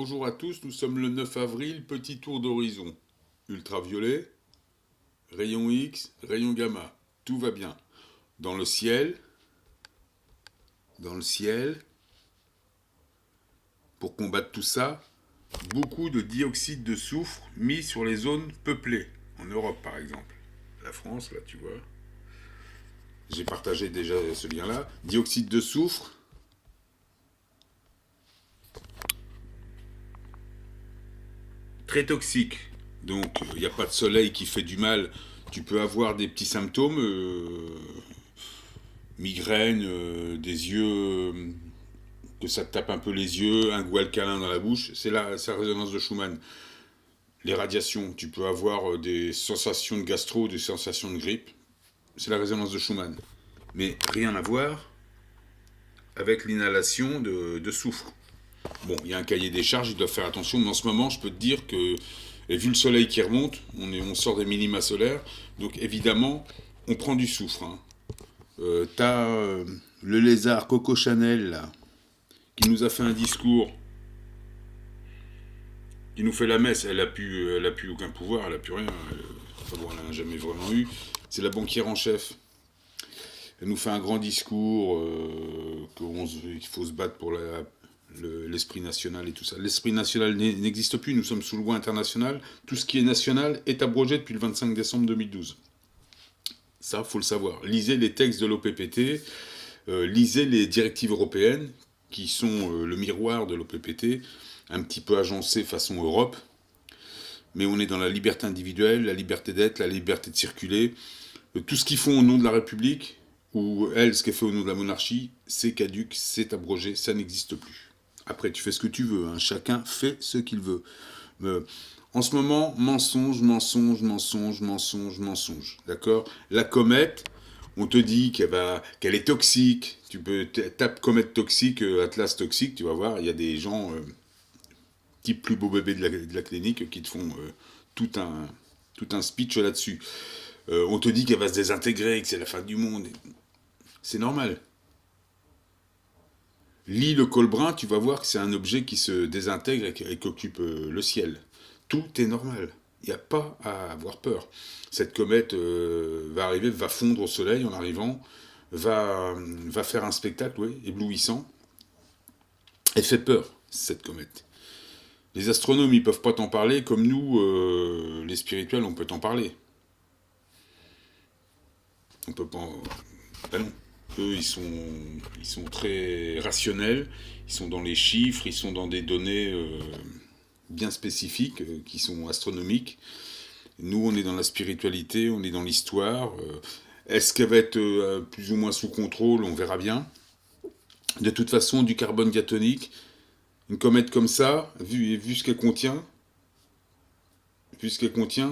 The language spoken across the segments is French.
Bonjour à tous, nous sommes le 9 avril, petit tour d'horizon. Ultraviolet, rayon X, rayon gamma, tout va bien. Dans le ciel, pour combattre tout ça, beaucoup de dioxyde de soufre mis sur les zones peuplées, en Europe par exemple. La France, là tu vois. J'ai partagé déjà ce lien-là. Dioxyde de soufre, très toxique. Donc, il n'y a pas de soleil qui fait du mal. Tu peux avoir des petits symptômes, migraine, des yeux, que ça te tape un peu les yeux, un goût alcalin dans la bouche. C'est la résonance de Schumann. Les radiations, tu peux avoir des sensations de gastro, des sensations de grippe. C'est la résonance de Schumann. Mais rien à voir avec l'inhalation de soufre. Bon, il y a un cahier des charges, ils doivent faire attention, mais en ce moment, je peux te dire que, et vu le soleil qui remonte, on sort des minima solaires, donc évidemment, on prend du soufre. Hein. T'as le lézard Coco Chanel, là, qui nous a fait un discours, qui nous fait la messe, elle a plus aucun pouvoir, elle a plus rien, elle n'a jamais vraiment eu. C'est la banquière en chef. Elle nous fait un grand discours, qu'il faut se battre pour l'esprit national et tout ça. L'esprit national n'existe plus, nous sommes sous loi internationale. Tout ce qui est national est abrogé depuis le 25 décembre 2012. Ça, faut le savoir. Lisez les textes de l'OPPT, lisez les directives européennes, qui sont le miroir de l'OPPT, un petit peu agencé façon Europe. Mais on est dans la liberté individuelle, la liberté d'être, la liberté de circuler. Tout ce qu'ils font au nom de la République, ou elle, ce qu'elle fait au nom de la monarchie, c'est caduque, c'est abrogé, ça n'existe plus. Après, tu fais ce que tu veux, hein. Chacun fait ce qu'il veut. En ce moment, mensonge, mensonge, mensonge, mensonge, mensonge. D'accord? La comète, on te dit qu'elle est toxique. Tu peux tape comète toxique, Atlas toxique, tu vas voir, il y a des gens, type plus beau bébé de la clinique, qui te font tout un speech là-dessus. On te dit qu'elle va se désintégrer, que c'est la fin du monde. C'est normal. Lis le col brun, tu vas voir que c'est un objet qui se désintègre et qui occupe le ciel. Tout est normal. Il n'y a pas à avoir peur. Cette comète va arriver, va fondre au soleil en arrivant, va faire un spectacle, oui, éblouissant. Elle fait peur, cette comète. Les astronomes, ils peuvent pas t'en parler, comme nous, les spirituels, on peut t'en parler. On peut pas... Ben non. Eux, ils sont très rationnels, ils sont dans les chiffres, ils sont dans des données bien spécifiques, qui sont astronomiques. Nous, on est dans la spiritualité, on est dans l'histoire. Est-ce qu'elle va être plus ou moins sous contrôle? On verra bien. De toute façon, du carbone diatonique, une comète comme ça, vu ce qu'elle contient,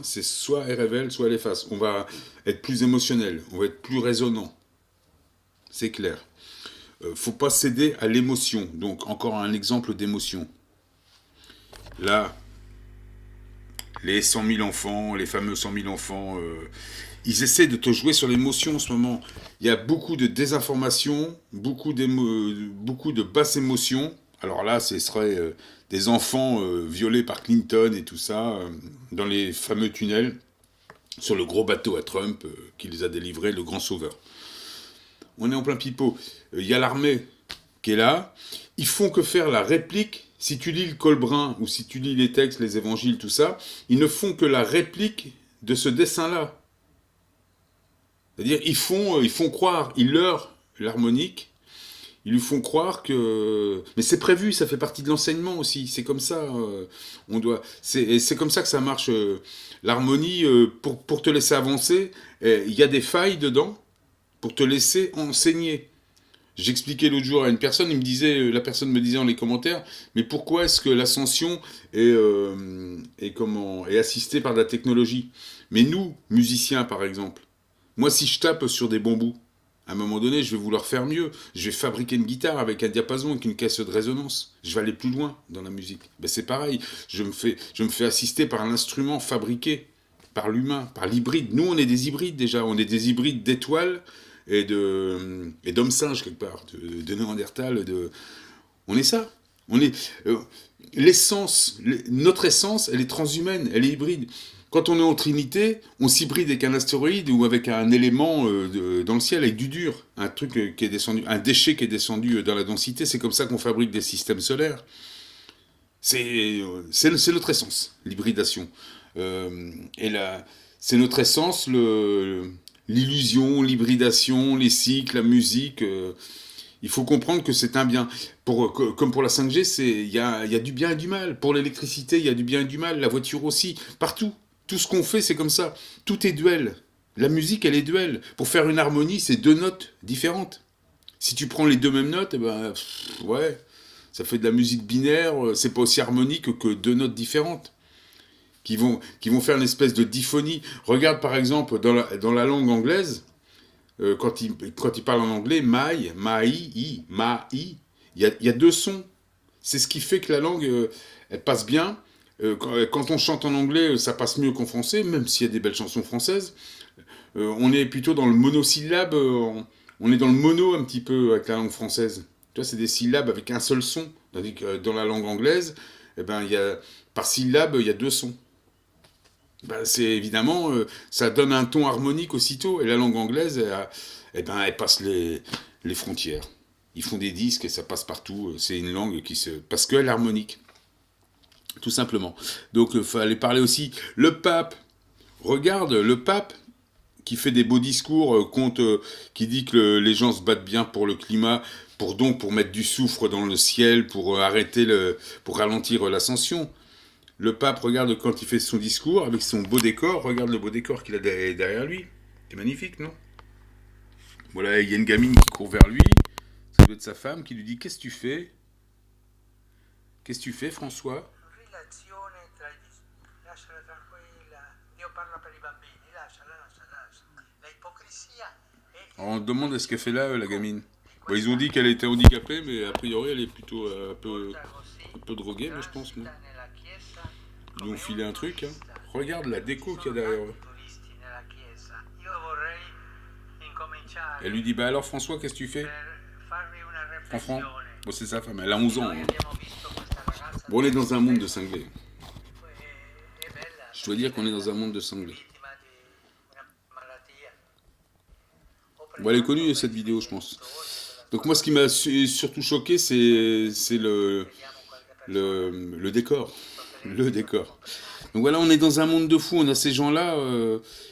c'est soit elle révèle, soit elle efface. On va être plus émotionnel, on va être plus résonnant. C'est clair. Faut pas céder à l'émotion. Donc, encore un exemple d'émotion. Là, les 100 000 enfants, les fameux 100 000 enfants, ils essaient de te jouer sur l'émotion en ce moment. Il y a beaucoup de désinformation, beaucoup de basses émotions. Alors là, ce serait des enfants violés par Clinton et tout ça, dans les fameux tunnels, sur le gros bateau à Trump qui les a délivrés, le grand sauveur. On est en plein pipeau. Il y a l'armée qui est là. Ils font que faire la réplique. Si tu lis le Colbrun ou si tu lis les textes, les évangiles, tout ça, ils ne font que la réplique de ce dessin-là. C'est-à-dire, ils font croire, ils leurrent l'harmonique, ils lui font croire que... Mais c'est prévu, ça fait partie de l'enseignement aussi, c'est comme ça, c'est comme ça que ça marche. L'harmonie, pour te laisser avancer, il y a des failles dedans, pour te laisser enseigner. J'expliquais l'autre jour à une personne, la personne me disait dans les commentaires, mais pourquoi est-ce que l'ascension est assistée par de la technologie? Mais nous, musiciens par exemple, moi si je tape sur des bambous, à un moment donné, je vais vouloir faire mieux. Je vais fabriquer une guitare avec un diapason, avec une caisse de résonance. Je vais aller plus loin dans la musique. Ben c'est pareil, je me fais assister par l'instrument fabriqué, par l'humain, par l'hybride. Nous, on est des hybrides déjà, on est des hybrides d'étoiles, et d'hommes singes quelque part, de Néandertal, on est ça. On est notre essence, elle est transhumaine, elle est hybride. Quand on est en Trinité, on s'hybride avec un astéroïde ou avec un élément dans le ciel, avec du dur, un truc qui est descendu, un déchet qui est descendu dans la densité. C'est comme ça qu'on fabrique des systèmes solaires. C'est notre essence, l'hybridation. Et là, c'est notre essence, l'illusion, l'hybridation, les cycles, la musique. Il faut comprendre que c'est un bien. Comme pour la 5G, il y a du bien et du mal. Pour l'électricité, il y a du bien et du mal. La voiture aussi. Partout. Tout ce qu'on fait, c'est comme ça. Tout est duel. La musique, elle est duel. Pour faire une harmonie, c'est deux notes différentes. Si tu prends les deux mêmes notes, eh ben, ouais, ça fait de la musique binaire. C'est pas aussi harmonique que deux notes différentes qui vont faire une espèce de diphonie. Regarde par exemple dans la langue anglaise, quand il parle en anglais, mai, mai, il y a deux sons. C'est ce qui fait que la langue, elle passe bien. Quand on chante en anglais, ça passe mieux qu'en français, même s'il y a des belles chansons françaises. On est plutôt dans le monosyllabe, on est dans le mono un petit peu avec la langue française. Tu vois, c'est des syllabes avec un seul son. Tandis que dans la langue anglaise, eh ben, par syllabe, il y a deux sons. Ben, c'est évidemment, ça donne un ton harmonique aussitôt. Et la langue anglaise, eh ben, elle passe les frontières. Ils font des disques et ça passe partout. C'est une langue parce qu'elle est harmonique. Tout simplement. Donc, il fallait parler aussi. Le pape, regarde, le pape qui fait des beaux discours, qui dit que les gens se battent bien pour le climat, pour mettre du soufre dans le ciel, pour ralentir l'ascension. Le pape, regarde quand il fait son discours, avec son beau décor, regarde le beau décor qu'il a derrière lui. C'est magnifique, non? Voilà, il y a une gamine qui court vers lui, ça doit être sa femme, qui lui dit « Qu'est-ce que tu fais? Qu'est-ce que tu fais, François ?» Alors, on demande ce qu'elle fait là, la gamine. Bon, ils ont dit qu'elle était handicapée, mais a priori, elle est plutôt un peu droguée, moi, je pense. Moi. Ils lui ont filé un truc. Hein. Regarde la déco qu'il y a derrière eux. Elle lui dit, bah alors François, qu'est-ce que tu fais? Franfran. Bon, c'est sa femme, elle a 11 ans. Hein. Bon, on est dans un monde de cinglés. Je dois dire qu'on est dans un monde de cinglés. Bon, elle est connue cette vidéo, je pense. Donc moi, ce qui m'a surtout choqué, c'est le décor. Le décor. Donc voilà, on est dans un monde de fous. On a ces gens-là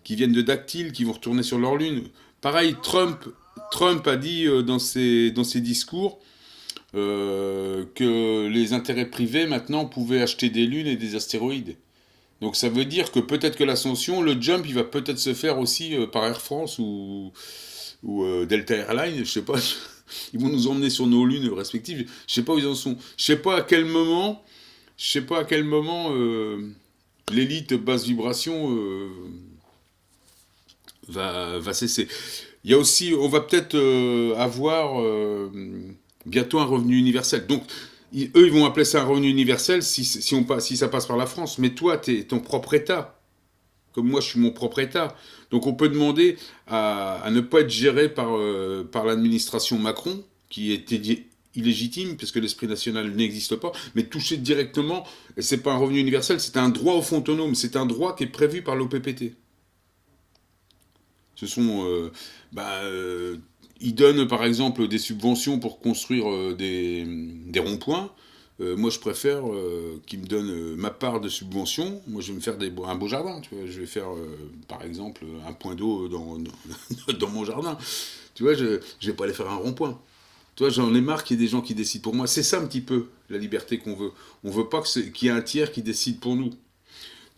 qui viennent de Dactyle, qui vont retourner sur leur lune. Pareil, Trump a dit dans ses discours que les intérêts privés, maintenant, pouvaient acheter des lunes et des astéroïdes. Donc ça veut dire que peut-être que l'ascension, le jump, il va peut-être se faire aussi par Air France ou Delta Airlines, je sais pas. Ils vont nous emmener sur nos lunes respectives. Je sais pas où ils en sont. Je sais pas à quel moment l'élite basse vibration va cesser. Il y a aussi, on va peut-être avoir bientôt un revenu universel. Donc, eux, ils vont appeler ça un revenu universel si ça passe par la France. Mais toi, tu es ton propre État. Comme moi, je suis mon propre État. Donc, on peut demander à ne pas être géré par l'administration Macron, qui était illégitime, puisque l'esprit national n'existe pas, mais toucher directement, et c'est pas un revenu universel, c'est un droit au fonds autonome, c'est un droit qui est prévu par l'OPPT. Ce sont... ils donnent, par exemple, des subventions pour construire des ronds-points. Moi, je préfère qu'ils me donnent ma part de subvention. Moi, je vais me faire un beau jardin. Tu vois. Je vais faire, par exemple, un point d'eau dans mon jardin. Tu vois, je ne vais pas aller faire un rond-point. Tu vois, j'en ai marre qu'il y ait des gens qui décident pour moi. C'est ça un petit peu la liberté qu'on veut. On ne veut pas qu'il y ait un tiers qui décide pour nous.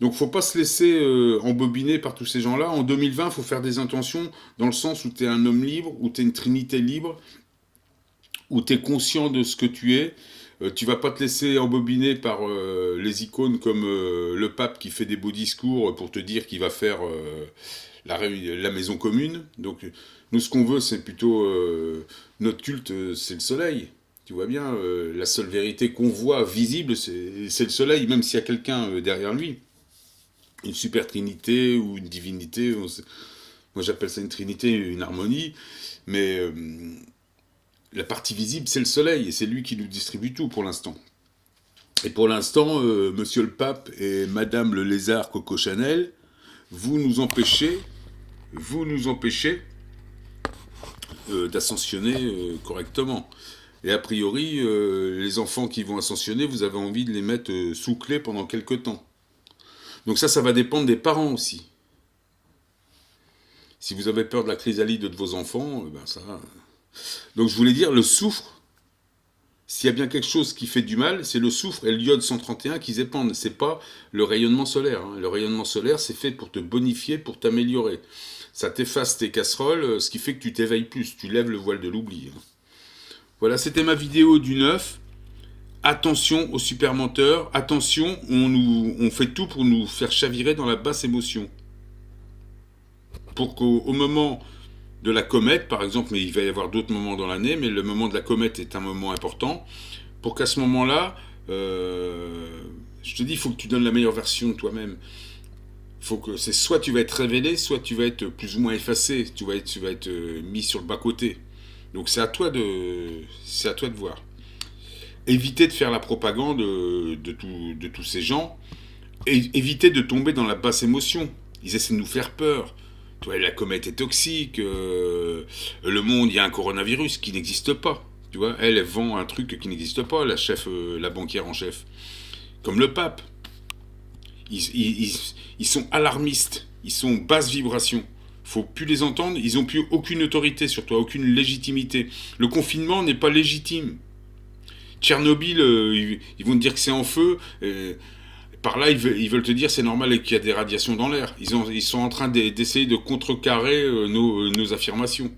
Donc, faut pas se laisser embobiner par tous ces gens-là. En 2020, il faut faire des intentions dans le sens où tu es un homme libre, où tu es une trinité libre, où tu es conscient de ce que tu es. Tu vas pas te laisser embobiner par les icônes comme le pape qui fait des beaux discours pour te dire qu'il va faire la maison commune. Donc, nous, ce qu'on veut, c'est plutôt... notre culte, c'est le soleil. Tu vois bien, la seule vérité qu'on voit visible, c'est le soleil, même s'il y a quelqu'un derrière lui. Une super trinité ou une divinité. Moi, j'appelle ça une trinité, une harmonie. Mais la partie visible, c'est le soleil. Et c'est lui qui nous distribue tout pour l'instant. Et pour l'instant, monsieur le pape et madame le lézard Coco Chanel, vous nous empêchez d'ascensionner correctement. Et a priori, les enfants qui vont ascensionner, vous avez envie de les mettre sous clé pendant quelques temps. Donc ça va dépendre des parents aussi. Si vous avez peur de la chrysalide de vos enfants, ben ça... Donc je voulais dire, le soufre, s'il y a bien quelque chose qui fait du mal, c'est le soufre et l'iode 131 qu'ils épandent. C'est pas le rayonnement solaire. Hein. Le rayonnement solaire, c'est fait pour te bonifier, pour t'améliorer. Ça t'efface tes casseroles, ce qui fait que tu t'éveilles plus. Tu lèves le voile de l'oubli. Hein. Voilà, c'était ma vidéo du 9. Attention aux super menteurs. Attention, on fait tout pour nous faire chavirer dans la basse émotion. Pour qu'au moment de la comète, par exemple, mais il va y avoir d'autres moments dans l'année, mais le moment de la comète est un moment important, pour qu'à ce moment-là, je te dis, il faut que tu donnes la meilleure version de toi-même. C'est soit tu vas être révélé, soit tu vas être plus ou moins effacé, tu vas être mis sur le bas-côté. Donc c'est à toi de voir. Évitez de faire la propagande de tous ces gens, et évitez de tomber dans la basse émotion. Ils essaient de nous faire peur. Toi, la comète est toxique, le monde, il y a un coronavirus qui n'existe pas. Tu vois, elle vend un truc qui n'existe pas, la banquière en chef. Comme le pape. Ils sont alarmistes, ils sont basse vibration. Faut plus les entendre, ils n'ont plus aucune autorité sur toi, aucune légitimité. Le confinement n'est pas légitime. Tchernobyl, ils vont te dire que c'est en feu. Par là, ils veulent te dire c'est normal qu'il y a des radiations dans l'air. Ils sont en train d'essayer de contrecarrer nos affirmations.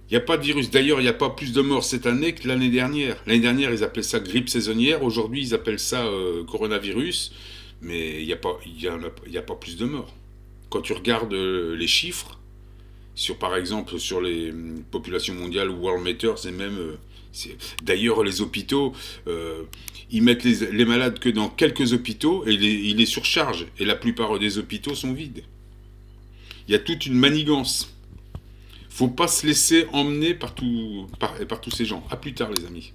Il n'y a pas de virus. D'ailleurs, il n'y a pas plus de morts cette année que l'année dernière. L'année dernière, ils appelaient ça grippe saisonnière. Aujourd'hui, ils appellent ça coronavirus. Mais il n'y a pas plus de morts. Quand tu regardes les chiffres, par exemple sur les populations mondiales, Worldmeter, c'est même... D'ailleurs, les hôpitaux, ils mettent les malades que dans quelques hôpitaux et ils les surchargent. Et la plupart des hôpitaux sont vides. Il y a toute une manigance. Faut pas se laisser emmener par tous ces gens. À plus tard, les amis.